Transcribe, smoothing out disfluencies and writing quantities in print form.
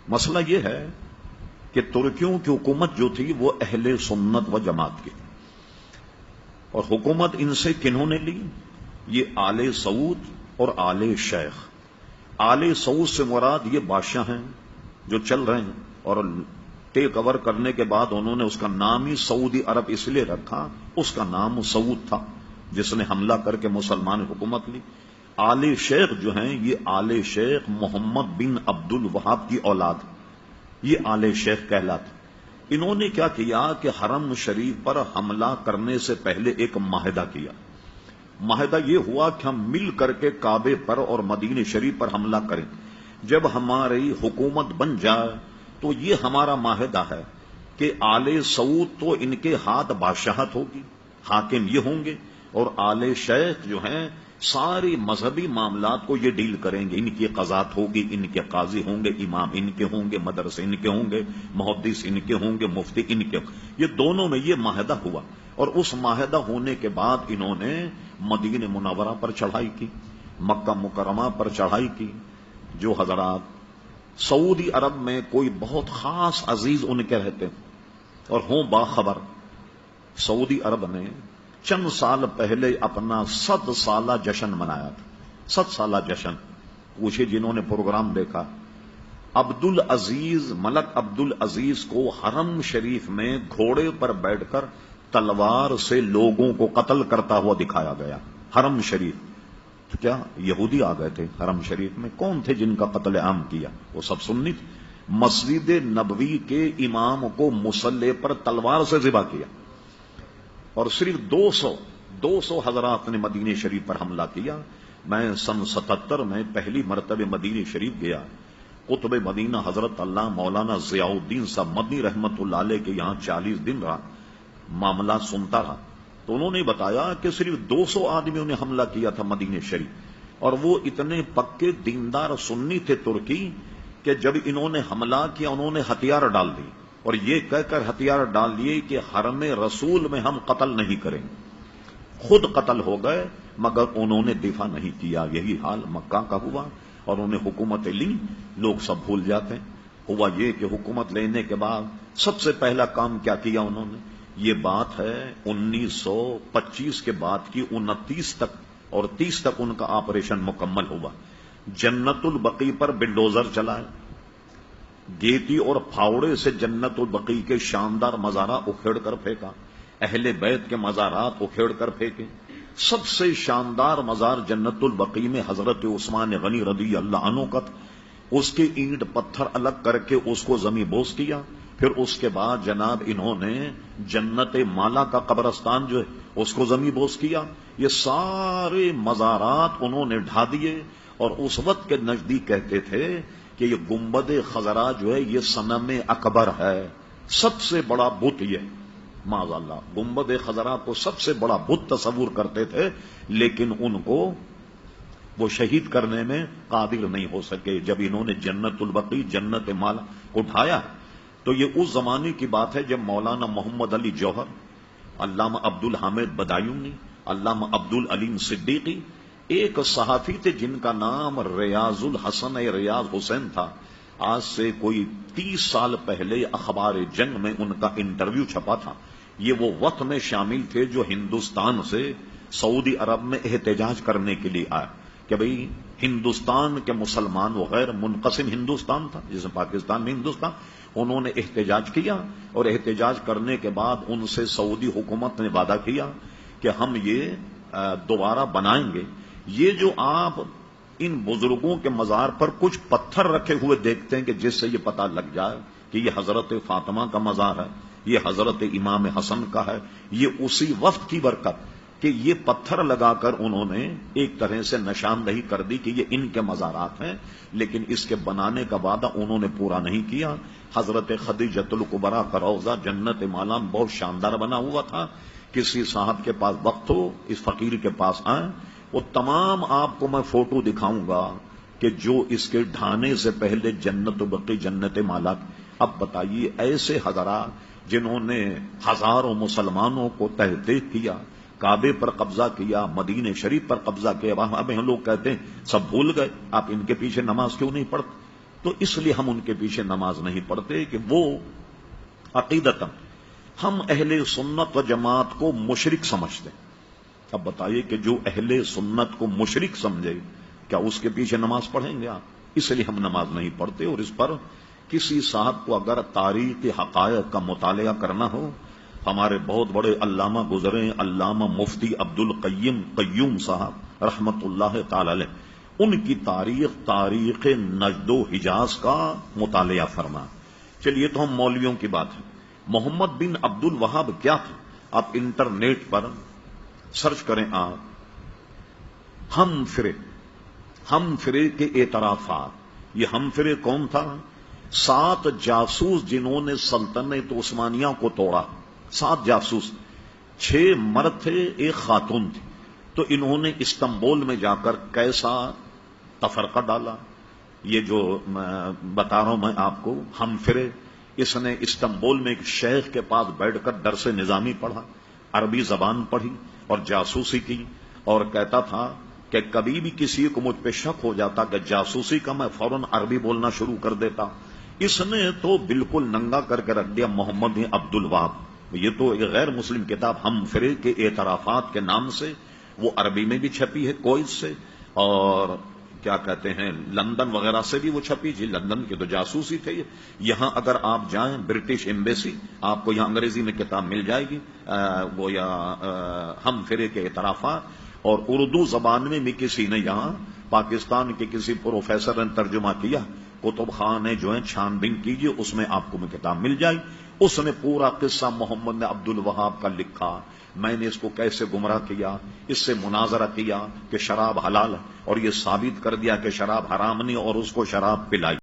مسئلہ یہ ہے کہ ترکیوں کی حکومت جو تھی وہ اہل سنت و جماعت کی، اور حکومت ان سے کنہوں نے لی؟ یہ آل سعود اور آل شیخ۔ آل سعود سے مراد یہ بادشاہ ہیں جو چل رہے ہیں، اور ٹیک اوور کرنے کے بعد انہوں نے اس کا نام ہی سعودی عرب اس لیے رکھا، اس کا نام سعود تھا جس نے حملہ کر کے مسلمان حکومت لی۔ آل شیخ جو ہیں یہ آل شیخ محمد بن عبد الوہاب کی اولاد، یہ آل شیخ کہلاتے۔ انہوں نے کیا کیا کہ حرم شریف پر حملہ کرنے سے پہلے ایک معاہدہ کیا۔ معاہدہ یہ ہوا کہ ہم مل کر کے کعبے پر اور مدینہ شریف پر حملہ کریں، جب ہماری حکومت بن جائے تو یہ ہمارا معاہدہ ہے کہ آل سعود تو ان کے ہاتھ بادشاہت ہوگی، حاکم یہ ہوں گے، اور آل شیخ جو ہیں ساری مذہبی معاملات کو یہ ڈیل کریں گے، ان کی قضات ہوگی، ان کے قاضی ہوں گے، امام ان کے ہوں گے، مدرسے ان کے ہوں گے، محدث ان کے ہوں گے، مفتی ان کے۔ یہ دونوں میں یہ معاہدہ ہوا، اور اس معاہدہ ہونے کے بعد انہوں نے مدینہ منورہ پر چڑھائی کی، مکہ مکرمہ پر چڑھائی کی۔ جو حضرات سعودی عرب میں کوئی بہت خاص عزیز ان کے رہتے ہیں اور ہوں باخبر، سعودی عرب نے چند سال پہلے اپنا 100 سالہ جشن منایا تھا، 100 سالہ جشن۔ پوچھے جنہوں نے پروگرام دیکھا، ملک عبد العزیز کو حرم شریف میں گھوڑے پر بیٹھ کر تلوار سے لوگوں کو قتل کرتا ہوا دکھایا گیا۔ حرم شریف تو کیا یہودی آ گئے تھے حرم شریف میں؟ کون تھے جن کا قتل عام کیا؟ وہ سب سنی تھے۔ مسجد نبوی کے امام کو مصلی پر تلوار سے ذبح کیا، اور صرف 200 حضرات نے مدینہ شریف پر حملہ کیا۔ میں سن 77 میں پہلی مرتبہ مدینہ شریف گیا، قطب مدینہ حضرت اللہ مولانا ضیاء الدین صاحب مدنی رحمت اللہ علیہ کے یہاں 40 دن رہا، معاملات سنتا رہا، تو انہوں نے بتایا کہ صرف 200 آدمیوں نے حملہ کیا تھا مدینہ شریف، اور وہ اتنے پکے دیندار سنی تھے ترکی کہ جب انہوں نے حملہ کیا انہوں نے ہتھیار ڈال دی، اور یہ کہہ کر ہتھیار ڈال لیے کہ حرم رسول میں ہم قتل نہیں کریں۔ خود قتل ہو گئے مگر انہوں نے دفاع نہیں کیا۔ یہی حال مکہ کا ہوا، اور انہوں نے حکومتیں لی، لوگ سب بھول جاتے ہیں۔ ہوا یہ کہ حکومت لینے کے بعد سب سے پہلا کام کیا کیا انہوں نے؟ یہ بات ہے 1925 کے بعد کی 29 تک اور 30 تک ان کا آپریشن مکمل ہوا۔ جنت البقیع پر بلڈوزر چلائے، گیتی اور پھاوڑے سے جنت البقیع کے شاندار مزارات اکھیڑ کر پھینکا، اہل بیت کے مزارات اکھیڑ کر پھینکے۔ سب سے شاندار مزار جنت البقیع میں حضرت عثمان غنی رضی اللہ عنہ کا تھا، اس کے اینٹ پتھر الگ کر کے اس کو زمین بوس کیا۔ پھر اس کے بعد جناب انہوں نے جنت مالا کا قبرستان جو ہے اس کو زمین بوس کیا۔ یہ سارے مزارات انہوں نے ڈھا دیے، اور اس وقت کے نزدیک کہتے تھے کہ یہ گنبد خضرا جو ہے یہ صنم اکبر ہے، سب سے بڑا بت یہ، معاذ اللہ گنبد خضرا کو سب سے بڑا بت تصور کرتے تھے، لیکن ان کو وہ شہید کرنے میں قادر نہیں ہو سکے۔ جب انہوں نے جنت البقیع جنت مالا کو ڈھایا تو یہ اس زمانے کی بات ہے جب مولانا محمد علی جوہر، علامہ عبد الحامد بدایونی، علامہ عبد العلیم صدیقی، ایک صحافی تھے جن کا نام ریاض الحسن ریاض حسین تھا۔ آج سے کوئی 30 سال پہلے اخبار جنگ میں ان کا انٹرویو چھپا تھا۔ یہ وہ وقت میں شامل تھے جو ہندوستان سے سعودی عرب میں احتجاج کرنے کے لیے آئے کہ بھئی ہندوستان کے مسلمان وغیر منقسم ہندوستان تھا جس میں پاکستان میں ہندوستان، انہوں نے احتجاج کیا، اور احتجاج کرنے کے بعد ان سے سعودی حکومت نے وعدہ کیا کہ ہم یہ دوبارہ بنائیں گے۔ یہ جو آپ ان بزرگوں کے مزار پر کچھ پتھر رکھے ہوئے دیکھتے ہیں کہ جس سے یہ پتہ لگ جائے کہ یہ حضرت فاطمہ کا مزار ہے، یہ حضرت امام حسن کا ہے، یہ اسی وقت کی برکت کہ یہ پتھر لگا کر انہوں نے ایک طرح سے نشاندہی کر دی کہ یہ ان کے مزارات ہیں، لیکن اس کے بنانے کا وعدہ انہوں نے پورا نہیں کیا۔ حضرت خدیجۃ الکبریٰ کا روضہ جنت مالا بہت شاندار بنا ہوا تھا۔ کسی صاحب کے پاس وقت ہو اس فقیر کے پاس آئیں، وہ تمام آپ کو میں فوٹو دکھاؤں گا کہ جو اس کے ڈھانے سے پہلے جنت البقیع جنت مالا۔ اب بتائیے ایسے حضرات جنہوں نے ہزاروں مسلمانوں کو تحقیق کیا، کعبے پر قبضہ کیا، مدینہ شریف پر قبضہ کیا، اب ہم لوگ کہتے ہیں سب بھول گئے، آپ ان کے پیچھے نماز کیوں نہیں پڑھتے؟ تو اس لیے ہم ان کے پیچھے نماز نہیں پڑھتے کہ وہ عقیدتاً ہم اہل سنت و جماعت کو مشرک سمجھتے ہیں۔ اب بتائیے کہ جو اہل سنت کو مشرک سمجھے کیا اس کے پیچھے نماز پڑھیں گے آپ؟ اس لیے ہم نماز نہیں پڑھتے۔ اور اس پر کسی صاحب کو اگر تاریخ حقائق کا مطالعہ کرنا ہو، ہمارے بہت بڑے علامہ گزرے، علامہ مفتی عبد القیم قیوم صاحب رحمت اللہ تعالی علیہ، ان کی تاریخ نجد و حجاز کا مطالعہ فرما۔ چلیے تو ہم مولویوں کی بات ہے، محمد بن عبد الوہاب کیا تھا؟ آپ انٹرنیٹ پر سرچ کریں آپ، ہم فرے کے اعترافات۔ یہ ہم فرے کون تھا؟ 7 جاسوس جنہوں نے سلطنت عثمانیہ کو توڑا، 7 جاسوس، 6 مرد تھے، 1 خاتون تھی۔ تو انہوں نے استنبول میں جا کر کیسا تفرقہ ڈالا، یہ جو بتا رہا ہوں میں آپ کو، ہم فرے، اس نے استنبول میں ایک شیخ کے پاس بیٹھ کر درس نظامی پڑھا، عربی زبان پڑھی اور جاسوسی کی، اور کہتا تھا کہ کبھی بھی کسی کو مجھ پہ شک ہو جاتا کہ جاسوسی کا، میں فوراً عربی بولنا شروع کر دیتا۔ اس نے تو بالکل ننگا کر کے رکھ دیا محمد بن عبد الوہاب۔ یہ تو ایک غیر مسلم کتاب ہم فرے کے اعترافات کے نام سے، وہ عربی میں بھی چھپی ہے کویت سے، اور کیا کہتے ہیں لندن وغیرہ سے بھی وہ چھپی، جی لندن کے تو جاسوس ہی تھے۔ یہاں اگر آپ جائیں برٹش ایمبیسی، آپ کو یہاں انگریزی میں کتاب مل جائے گی، وہ یا ہم فرے کے اعترافات، اور اردو زبان میں بھی کسی نے یہاں پاکستان کے کسی پروفیسر نے ترجمہ کیا، کتب خان ہے جو ہے، چھان بین کیجیے، اس میں آپ کو میں کتاب مل جائے۔ اس نے پورا قصہ محمد بن عبد الوہاب کا لکھا، میں نے اس کو کیسے گمراہ کیا، اس سے مناظرہ کیا کہ شراب حلال ہے، اور یہ ثابت کر دیا کہ شراب حرام نہیں، اور اس کو شراب پلائی۔